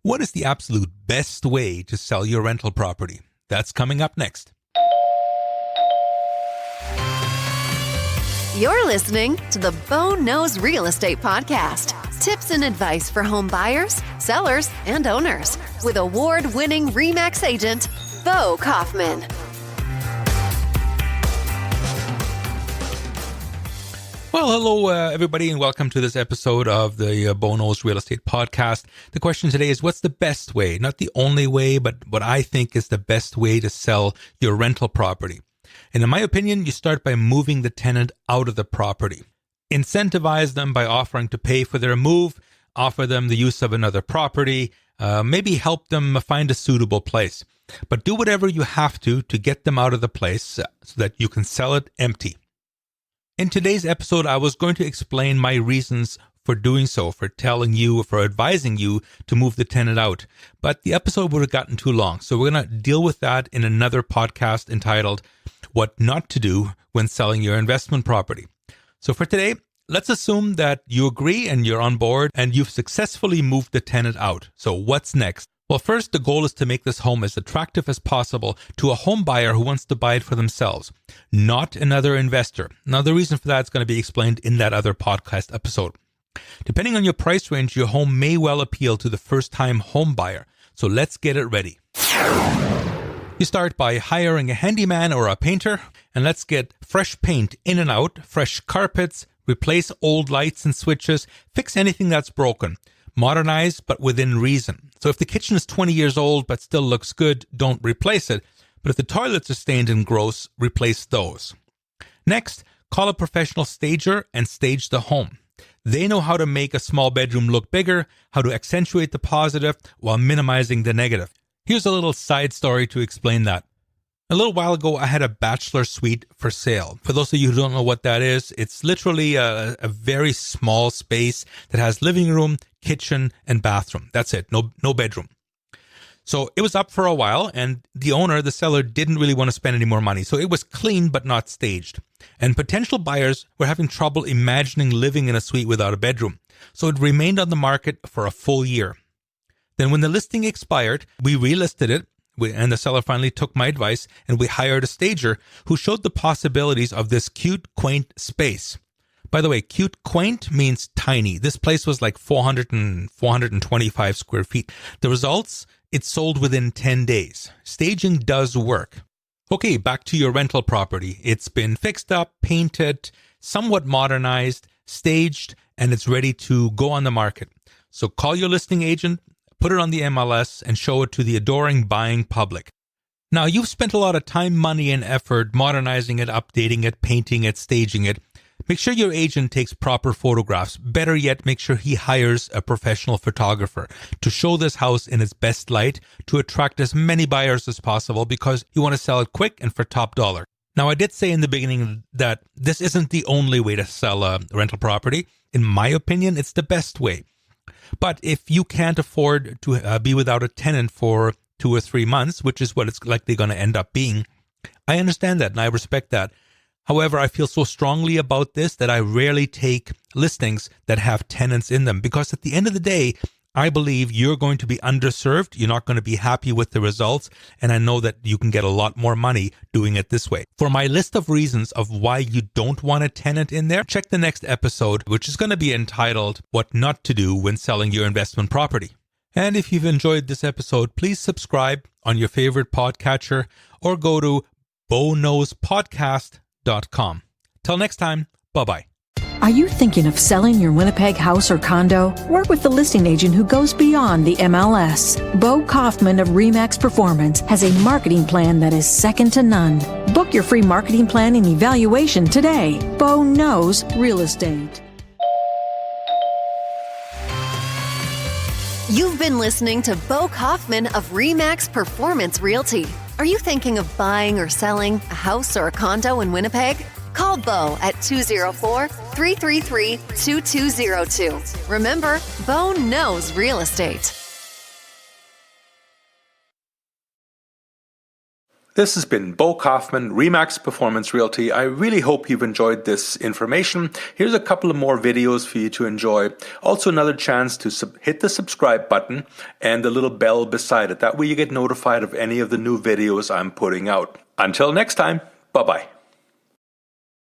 What is the absolute best way to sell your rental property? That's coming up next. You're listening to the Bo Knows Real Estate Podcast. Tips and advice for home buyers, sellers, and owners. With award-winning RE/MAX agent, Bo Kaufman. Well, hello, everybody, and welcome to this episode of the Bo Knows Real Estate Podcast. The question today is, what's the best way? Not the only way, but what I think is the best way to sell your rental property. And in my opinion, you start by moving the tenant out of the property. Incentivize them by offering to pay for their move, offer them the use of another property, maybe help them find a suitable place. But do whatever you have to get them out of the place so that you can sell it empty. In today's episode, I was going to explain my reasons for doing so, for telling you, for advising you to move the tenant out. But the episode would have gotten too long. So we're going to deal with that in another podcast entitled What Not to Do When Selling Your Investment Property. So for today, let's assume that you agree and you're on board and you've successfully moved the tenant out. So what's next? Well, first, the goal is to make this home as attractive as possible to a home buyer who wants to buy it for themselves, not another investor. Now, the reason for that is going to be explained in that other podcast episode. Depending on your price range, your home may well appeal to the first-time home buyer. So let's get it ready. You start by hiring a handyman or a painter, and let's get fresh paint in and out, fresh carpets, replace old lights and switches, fix anything that's broken. Modernize, but within reason. So if the kitchen is 20 years old but still looks good, don't replace it. But if the toilets are stained and gross, replace those. Next, call a professional stager and stage the home. They know how to make a small bedroom look bigger, how to accentuate the positive while minimizing the negative. Here's a little side story to explain that. A little while ago, I had a bachelor suite for sale. For those of you who don't know what that is, it's literally a very small space that has living room, kitchen, and bathroom. That's it. No bedroom. So it was up for a while, and the owner, the seller, didn't really want to spend any more money. So it was clean but not staged. And potential buyers were having trouble imagining living in a suite without a bedroom. So it remained on the market for a full year. Then when the listing expired, we relisted it. And the seller finally took my advice, and we hired a stager who showed the possibilities of this cute, quaint space. By the way, cute, quaint means tiny. This place was like 425 square feet. The results, it sold within 10 days. Staging does work. Okay, back to your rental property. It's been fixed up, painted, somewhat modernized, staged, and it's ready to go on the market. So call your listing agent, put it on the MLS, and show it to the adoring buying public. Now, you've spent a lot of time, money, and effort modernizing it, updating it, painting it, staging it. Make sure your agent takes proper photographs. Better yet, make sure he hires a professional photographer to show this house in its best light to attract as many buyers as possible because you want to sell it quick and for top dollar. Now, I did say in the beginning that this isn't the only way to sell a rental property. In my opinion, it's the best way. But if you can't afford to be without a tenant for 2 or 3 months, which is what it's likely going to end up being, I understand that and I respect that. However, I feel so strongly about this that I rarely take listings that have tenants in them because at the end of the day, I believe you're going to be underserved. You're not going to be happy with the results. And I know that you can get a lot more money doing it this way. For my list of reasons of why you don't want a tenant in there, check the next episode, which is going to be entitled What Not to Do When Selling Your Investment Property. And if you've enjoyed this episode, please subscribe on your favorite podcatcher or go to boknowspodcast.com. Till next time, bye-bye. Are you thinking of selling your Winnipeg house or condo? Work with the listing agent who goes beyond the MLS. Bo Kaufman of RE/MAX Performance has a marketing plan that is second to none. Book your free marketing plan and evaluation today. Bo knows real estate. You've been listening to Bo Kaufman of RE/MAX Performance Realty. Are you thinking of buying or selling a house or a condo in Winnipeg? Call Bo at 204-333-2202. Remember, Bo knows real estate. This has been Bo Kaufman, RE/MAX Performance Realty. I really hope you've enjoyed this information. Here's a couple of more videos for you to enjoy. Also another chance to hit the subscribe button and the little bell beside it. That way you get notified of any of the new videos I'm putting out. Until next time, bye-bye.